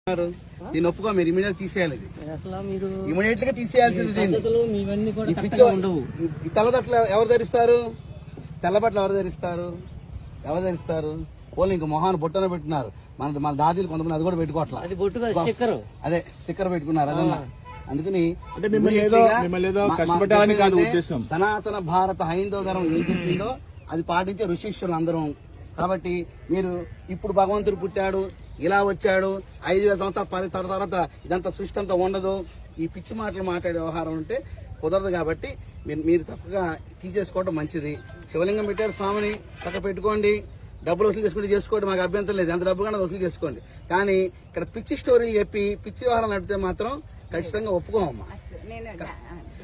దీన్ని ఒప్పుకో, మీరు ఇమీడియట్ తీసేయాలి. ఇమీడియట్ గా తీసేయాల్సింది దీన్ని. ఈ తెల్లబట్టలు ఎవరు ధరిస్తారు? తెల్లబట్టలు ఎవరు ధరిస్తారు? ఎవరు ధరిస్తారు? పోలీ ఇంక మొహాన్ని బొట్టన పెట్టినారు. మన దాదీలు కొంతమంది అది కూడా పెట్టుకోవట్లా. అదే స్టిక్కర్ పెట్టుకున్నారు. అదన్నా అందుకని సనాతన భారత హైందవ ధర్మం ఏం చెప్పిందో అది పాటించే ఋషిష్యులు అందరం. కాబట్టి మీరు ఇప్పుడు భగవంతుడు పుట్టాడు, ఇలా వచ్చాడు, 5000 సంవత్సరాల తర్వాత ఇదంతా సృష్టి అంతా ఉండదు, ఈ పిచ్చి మాటలు మాట్లాడే వ్యవహారం ఉంటే కుదరదు. కాబట్టి మీరు చక్కగా తీసేసుకోవడం మంచిది. శివలింగం పెట్టారు, స్వామిని పక్క పెట్టుకోండి, డబ్బులు వసూలు చేసుకుంటే చేసుకోండి, మాకు అభ్యంతరం లేదు. ఎంత డబ్బు కన్నా వసూలు చేసుకోండి. కానీ ఇక్కడ పిచ్చి స్టోరీ చెప్పి పిచ్చి వ్యవహారం నడిపితే మాత్రం ఖచ్చితంగా ఒప్పుకోమమ్మా.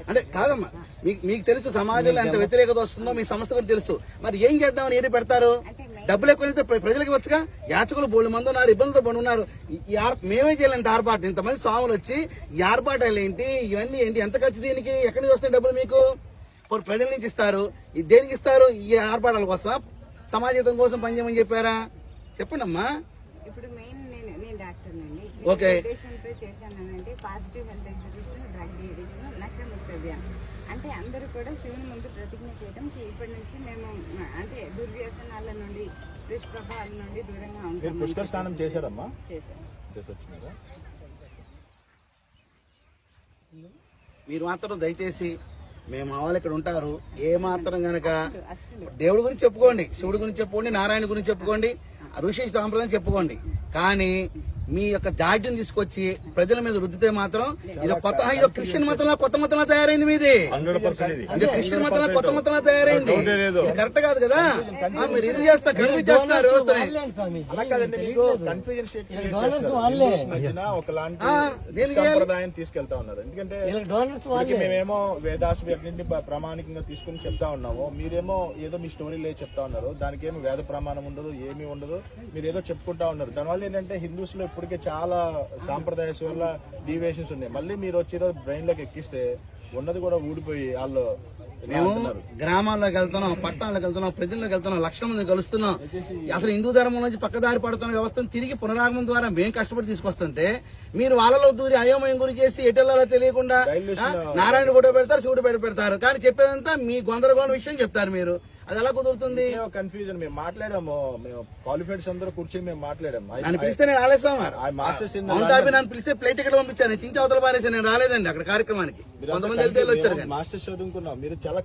అంటే కాదమ్మా, మీకు తెలుసు సమాజంలో ఎంత వ్యతిరేకత వస్తుందో మీ సంస్థ కూడా తెలుసు. మరి ఏం చేద్దామని ఏంటి పెడతారు? డబ్బులు ఎక్కువ ప్రజలకు వచ్చుగా. యాచకులు బోళ్ళు మంది ఉన్నారు, ఇబ్బందులతో పడి ఉన్నారు. మేమే చేయలేంత ఆర్పాటు, ఇంతమంది స్వాములు వచ్చి ఈ ఆర్పాటాలు ఏంటి, ఇవన్నీ ఏంటి, ఎంత ఖర్చు దీనికి? ఎక్కడి నుంచి వస్తాయి డబ్బులు మీకు? ప్రజల నుంచి ఇస్తారు. దేనికి ఇస్తారు? ఈ ఆర్పాటాల కోసం, సమాజం కోసం పనిచేయమని చెప్పారా? చెప్పండి అమ్మా. ఇప్పుడు మెయిన్ నేను డాక్టర్ నండి. ఓకే, చేశానంటే positive health exhibition, drug addiction, నష్టముక్తి అభియాన్. అంటే అందరూ కూడా శివుని ముందు ప్రతిజ్ఞ చేయడం ఇప్పటి నుంచి మేము అంటే దుర్వ్యసనాల నుండి, దుష్ప్రభావాల నుండి దూరంగా ఉంటాం. పుష్కర స్నానం చేశారమ్మా? చేశారు. మీరు మాత్రం దయచేసి మేము వాళ్ళు ఇక్కడ ఉంటారు. ఏ మాత్రం గనక దేవుడి గురించి చెప్పుకోండి, శివుడి గురించి చెప్పుకోండి, నారాయణ గురించి చెప్పుకోండి, ఋషి సాంప్రదాయం చెప్పుకోండి. కానీ మీ యొక్క దాడ్యం తీసుకొచ్చి ప్రజల మీద రుద్దితే మాత్రం ఇది కొత్త క్రిస్టియన్ మతంలో కొత్త మతంలో తయారైంది. మీది ఇది క్రిస్టియన్ మతంలో కొత్త మతంలో తయారైంది. ఇది కరెక్ట్ కాదు కదా. మీరు ఇది చేస్తారు, కన్ఫ్యూజ్ చేస్తున్నారు సంప్రదాయం తీసుకెళ్తా ఉన్నారు. ఎందుకంటే మేమేమో వేదాస్ ప్రామాణికంగా తీసుకుని చెప్తా ఉన్నాము, మీరేమో ఏదో మీ స్టోరీ లేదు చెప్తా ఉన్నారు. దానికి ఏమో వేద ప్రమాణం ఉండదు, ఏమీ ఉండదు, మీరు ఏదో చెప్పుకుంటా ఉన్నారు. దానివల్ల ఏంటంటే హిందూస్ లో ఇప్పటికే చాలా సాంప్రదాయస్ వల్ల డీవియేషన్స్ ఉన్నాయి. మళ్ళీ మీరు వచ్చి బ్రెయిన్ లోకి ఎక్కిస్తే ఉన్నది కూడా ఊడిపోయి వాళ్ళు. మేము గ్రామాల్లోకి వెళ్తున్నాం, పట్టణాలకు వెళ్తున్నాం, ప్రజల్లోకి వెళ్తున్నాం, లక్షల మంది కలుస్తున్నాం. అసలు హిందూ ధర్మం నుంచి పక్కదారి పడుతున్న వ్యవస్థను తిరిగి పునరాగమనం ద్వారా మేము కష్టపడి తీసుకొస్తుంటే మీరు వాళ్ళలో దూరి అయోమయం గురి చేసి ఎటెల్లాలో తెలియకుండా నారాయణ ఫోటో పెడతారు, శివుడు పెడతారు. కానీ చెప్పేదంతా మీ గందరగోళం విషయం చెప్తారు. మీరు అది ఎలా కుదురుతుంది? కన్ఫ్యూజన్. మేము మాట్లాడాము, మేము క్వాలిఫైడ్స్ అందరూ కూర్చొని మేము మాట్లాడాము. నన్ను పిలిస్తే నేను రాలేదు. నన్ను పిలిస్తే ప్లేట్ టికెట్ పంపించాను, చించి అవతల పారేసి నేను రాలేదండి అక్కడ కార్యక్రమానికి. కొంతమంది వచ్చారు, మాస్టర్స్ చదువుకున్నాం. మీరు చాలా